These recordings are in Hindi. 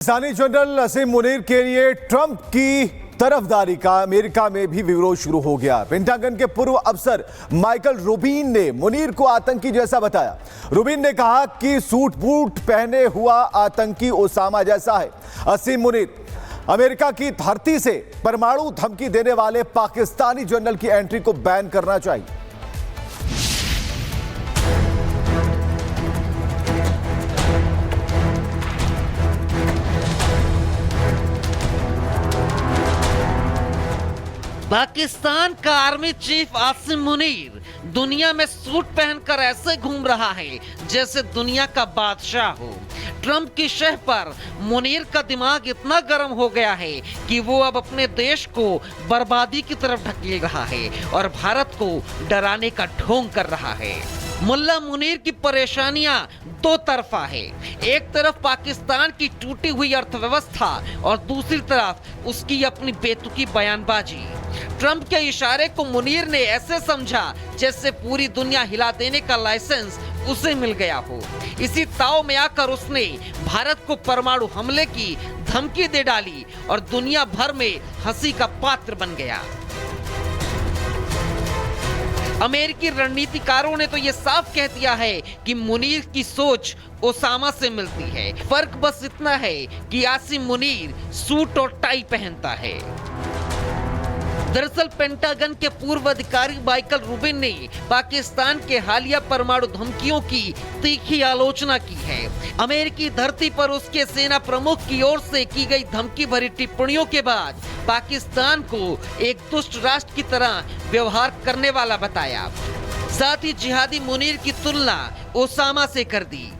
पाकिस्तानी जनरल असीम मुनीर के लिए ट्रंप की तरफदारी का अमेरिका में भी विरोध शुरू हो गया। पेंटागन के पूर्व अफसर माइकल रूबिन ने मुनीर को आतंकी जैसा बताया। रूबिन ने कहा कि सूट बूट पहने हुआ आतंकी ओसामा जैसा है। असीम मुनीर अमेरिका की धरती से परमाणु धमकी देने वाले पाकिस्तानी जनरल की एंट्री को बैन करना चाहिए। पाकिस्तान का आर्मी चीफ आसिम मुनीर दुनिया में सूट पहनकर ऐसे घूम रहा है जैसे दुनिया का बादशाह हो। ट्रंप की शह पर मुनीर का दिमाग इतना गर्म हो गया है कि वो अब अपने देश को बर्बादी की तरफ ढकेल रहा है और भारत को डराने का ढोंग कर रहा है। मुल्ला मुनीर की परेशानियां दो तरफा है। एक तरफ पाकिस्तान की टूटी हुई अर्थव्यवस्था और दूसरी तरफ उसकी अपनी बेतुकी बयानबाजी। ट्रंप के इशारे को मुनीर ने ऐसे समझा जैसे पूरी दुनिया हिला देने का लाइसेंस उसे मिल गया हो। इसी ताव में आकर उसने भारत को परमाणु हमले की धमकी दे डाली और दुनिया भर में हंसी का पात्र बन गया। अमेरिकी रणनीतिकारों ने तो ये साफ कह दिया है कि मुनीर की सोच ओसामा से मिलती है। फर्क बस इतना है कि आसिम मुनीर सूट और टाई पहनता है। दरअसल पेंटागन के पूर्व अधिकारी माइकल रूबिन ने पाकिस्तान के हालिया परमाणु धमकियों की तीखी आलोचना की है। अमेरिकी धरती पर उसके सेना प्रमुख की ओर से की गई धमकी भरी टिप्पणियों के बाद पाकिस्तान को एक दुष्ट राष्ट्र की तरह व्यवहार करने वाला बताया। साथ ही जिहादी मुनीर की तुलना ओसामा से कर दी।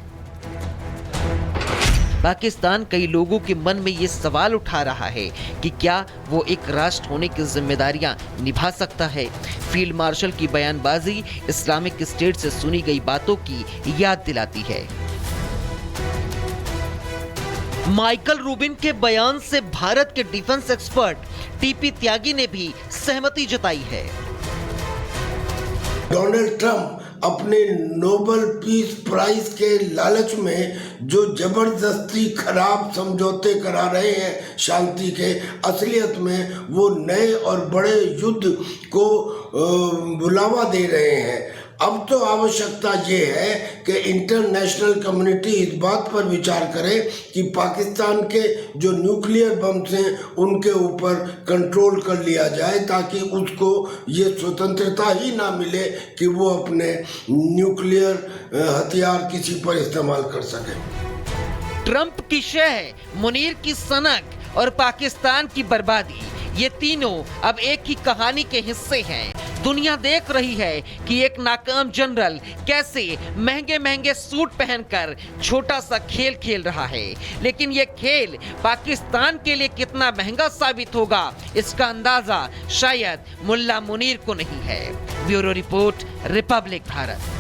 पाकिस्तान कई लोगों के मन में ये सवाल उठा रहा है कि क्या वो एक राष्ट्र होने की जिम्मेदारियां निभा सकता है। फील्ड मार्शल की बयानबाजी इस्लामिक स्टेट से सुनी गई बातों की याद दिलाती है। माइकल रूबिन के बयान से भारत के डिफेंस एक्सपर्ट टीपी त्यागी ने भी सहमति जताई है। डोनाल्ड ट्रंप अपने नोबेल पीस प्राइज के लालच में जो जबरदस्ती खराब समझौते करा रहे हैं शांति के, असलियत में वो नए और बड़े युद्ध को बुलावा दे रहे हैं। अब तो आवश्यकता ये है कि इंटरनेशनल कम्युनिटी इस बात पर विचार करे कि पाकिस्तान के जो न्यूक्लियर बम्स हैं उनके ऊपर कंट्रोल कर लिया जाए, ताकि उसको ये स्वतंत्रता ही ना मिले कि वो अपने न्यूक्लियर हथियार किसी पर इस्तेमाल कर सके। ट्रंप की शह, मुनीर की सनक और पाकिस्तान की बर्बादी, ये तीनों अब एक ही कहानी के हिस्से हैं। दुनिया देख रही है कि एक नाकाम जनरल कैसे महंगे महंगे सूट पहनकर छोटा सा खेल खेल रहा है, लेकिन ये खेल पाकिस्तान के लिए कितना महंगा साबित होगा इसका अंदाजा शायद मुल्ला मुनीर को नहीं है। Bureau report, Republic Bharat.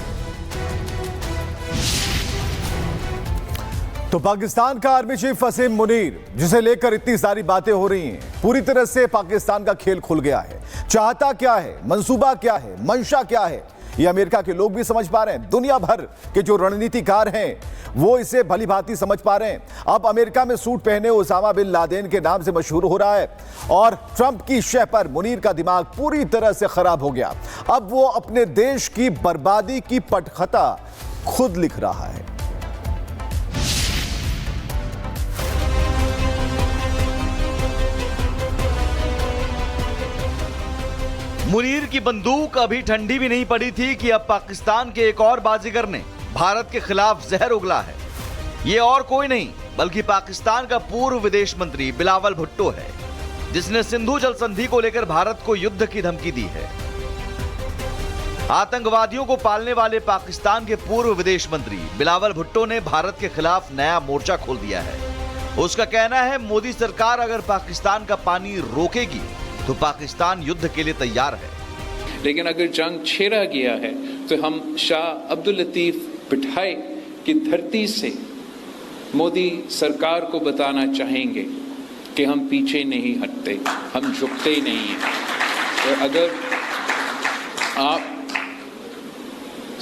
तो पाकिस्तान का आर्मी चीफ असीम मुनीर, जिसे लेकर इतनी सारी बातें हो रही हैं, पूरी तरह से पाकिस्तान का खेल खुल गया है। चाहता क्या है, मंसूबा क्या है, मंशा क्या है, ये अमेरिका के लोग भी समझ पा रहे हैं। दुनिया भर के जो रणनीतिकार हैं वो इसे भली भांति समझ पा रहे हैं। अब अमेरिका में सूट पहने ओसामा बिन लादेन के नाम से मशहूर हो रहा है और ट्रंप की शह पर मुनीर का दिमाग पूरी तरह से खराब हो गया। अब वो अपने देश की बर्बादी की पटकथा खुद लिख रहा है। मुनीर की बंदूक अभी ठंडी भी नहीं पड़ी थी कि अब पाकिस्तान के एक और बाजीगर ने भारत के खिलाफ जहर उगला है। ये और कोई नहीं बल्कि पाकिस्तान का पूर्व विदेश मंत्री बिलावल भुट्टो है, जिसने सिंधु जल संधि को लेकर भारत को युद्ध की धमकी दी है। आतंकवादियों को पालने वाले पाकिस्तान के पूर्व विदेश मंत्री बिलावल भुट्टो ने भारत के खिलाफ नया मोर्चा खोल दिया है। उसका कहना है, मोदी सरकार अगर पाकिस्तान का पानी रोकेगी तो पाकिस्तान युद्ध के लिए तैयार है। लेकिन अगर जंग छेड़ा गया है तो हम शाह अब्दुल लतीफ पिठाई की धरती से मोदी सरकार को बताना चाहेंगे कि हम पीछे नहीं हटते, हम झुकते ही नहीं हैं। तो अगर आप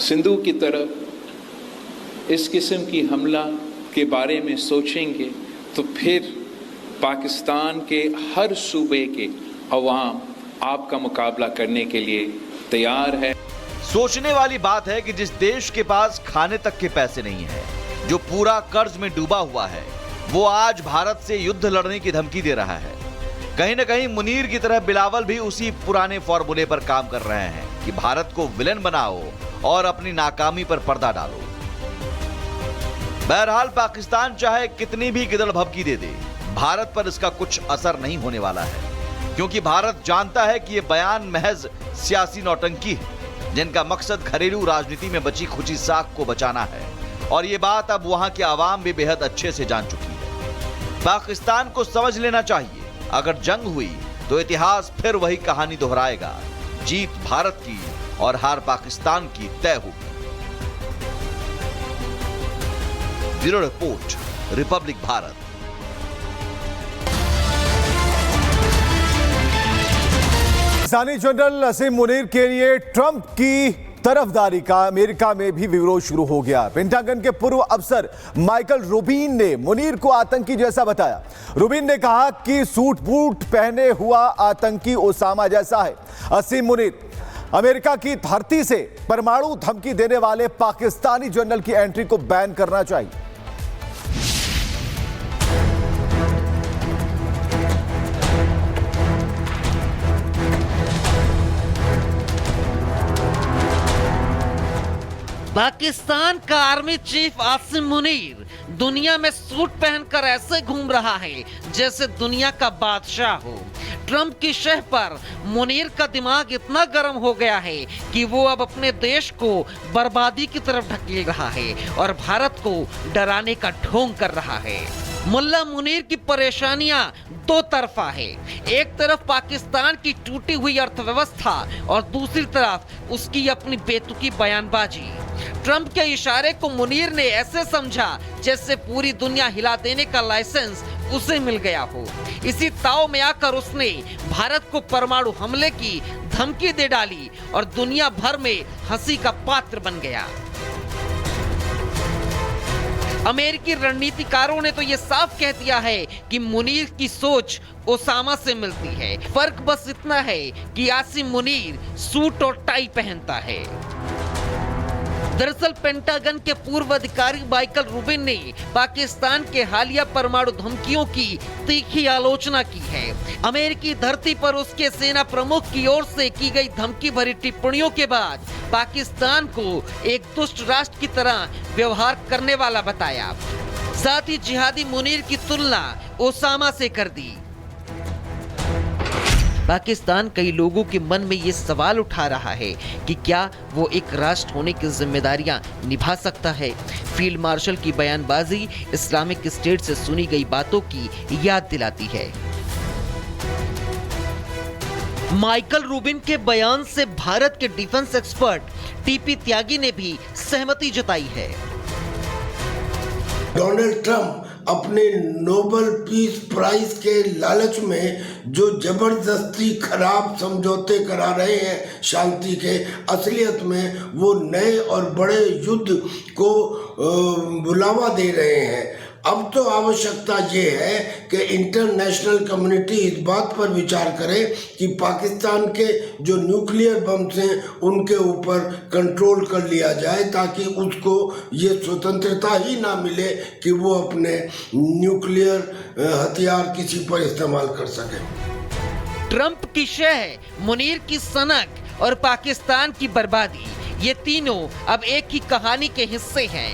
सिंधु की तरफ इस किस्म की हमला के बारे में सोचेंगे तो फिर पाकिस्तान के हर सूबे के अवाम आपका मुकाबला करने के लिए तैयार है। सोचने वाली बात है कि जिस देश के पास खाने तक के पैसे नहीं है, जो पूरा कर्ज में डूबा हुआ है, वो आज भारत से युद्ध लड़ने की धमकी दे रहा है। कहीं न कहीं मुनीर की तरह बिलावल भी उसी पुराने फॉर्मूले पर काम कर रहे हैं कि भारत को विलेन बनाओ और अपनी नाकामी पर पर्दा डालो। बहरहाल पाकिस्तान चाहे कितनी भी गिदड़ भभकी दे दे, भारत पर इसका कुछ असर नहीं होने वाला है, क्योंकि भारत जानता है कि यह बयान महज सियासी नौटंकी है, जिनका मकसद घरेलू राजनीति में बची खुची साख को बचाना है। और ये बात अब वहां के आवाम भी बेहद अच्छे से जान चुकी है। पाकिस्तान को समझ लेना चाहिए, अगर जंग हुई तो इतिहास फिर वही कहानी दोहराएगा। जीत भारत की और हार पाकिस्तान की तय होगी। Bureau report, Republic Bharat. Pakistani general Asim Munir के लिए ट्रंप की तरफदारी का अमेरिका में भी विरोध शुरू हो गया। पेंटागन के पूर्व अफसर माइकल रूबिन ने मुनीर को आतंकी जैसा बताया। रूबिन ने कहा कि सूट बूट पहने हुआ आतंकी ओसामा जैसा है। असीम मुनीर, अमेरिका की धरती से परमाणु धमकी देने वाले पाकिस्तानी जनरल की एंट्री को बैन करना चाहिए। पाकिस्तान का आर्मी चीफ आसिम मुनीर दुनिया में सूट पहनकर ऐसे घूम रहा है जैसे दुनिया का बादशाह हो। ट्रंप की शह पर मुनीर का दिमाग इतना गर्म हो गया है कि वो अब अपने देश को बर्बादी की तरफ ढकेल रहा है और भारत को डराने का ढोंग कर रहा है। मुल्ला मुनीर की परेशानियां दो तरफा है। एक तरफ पाकिस्तान की टूटी हुई अर्थव्यवस्था और दूसरी तरफ उसकी अपनी बेतुकी बयानबाजी। ट्रंप के इशारे को मुनीर ने ऐसे समझा जैसे पूरी दुनिया हिला देने का लाइसेंस उसे मिल गया हो। इसी ताव में आकर उसने भारत को परमाणु हमले की धमकी दे डाली और दुनिया भर में हंसी का पात्र बन गया। अमेरिकी रणनीतिकारों ने तो ये साफ कह दिया है कि मुनीर की सोच ओसामा से मिलती है। फर्क बस इतना है कि आसिम मुनीर सूट और टाई पहनता है। दरअसल पेंटागन के पूर्व अधिकारी माइकल रूबिन ने पाकिस्तान के हालिया परमाणु धमकियों की तीखी आलोचना की है। अमेरिकी धरती पर उसके सेना प्रमुख की ओर से की गई धमकी भरी टिप्पणियों के बाद पाकिस्तान को एक दुष्ट राष्ट्र की तरह व्यवहार करने वाला बताया। साथ ही जिहादी मुनीर की तुलना ओसामा से कर दी। पाकिस्तान कई लोगों के मन में ये सवाल उठा रहा है कि क्या वो एक राष्ट्र होने की जिम्मेदारियां निभा सकता है। फील्ड मार्शल की बयानबाजी इस्लामिक स्टेट से सुनी गई बातों की याद दिलाती है। माइकल रूबिन के बयान से भारत के डिफेंस एक्सपर्ट टीपी त्यागी ने भी सहमति जताई है। डोनाल्ड ट्रंप अपने नोबेल पीस प्राइज के लालच में जो जबरदस्ती खराब समझौते करा रहे हैं शांति के, असलियत में वो नए और बड़े युद्ध को बुलावा दे रहे हैं। अब तो आवश्यकता ये है कि इंटरनेशनल कम्युनिटी इस बात पर विचार करे कि पाकिस्तान के जो न्यूक्लियर बम्स हैं उनके ऊपर कंट्रोल कर लिया जाए, ताकि उसको ये स्वतंत्रता ही ना मिले कि वो अपने न्यूक्लियर हथियार किसी पर इस्तेमाल कर सके। ट्रंप की शह, मुनीर की सनक और पाकिस्तान की बर्बादी, ये तीनों अब एक ही कहानी के हिस्से हैं।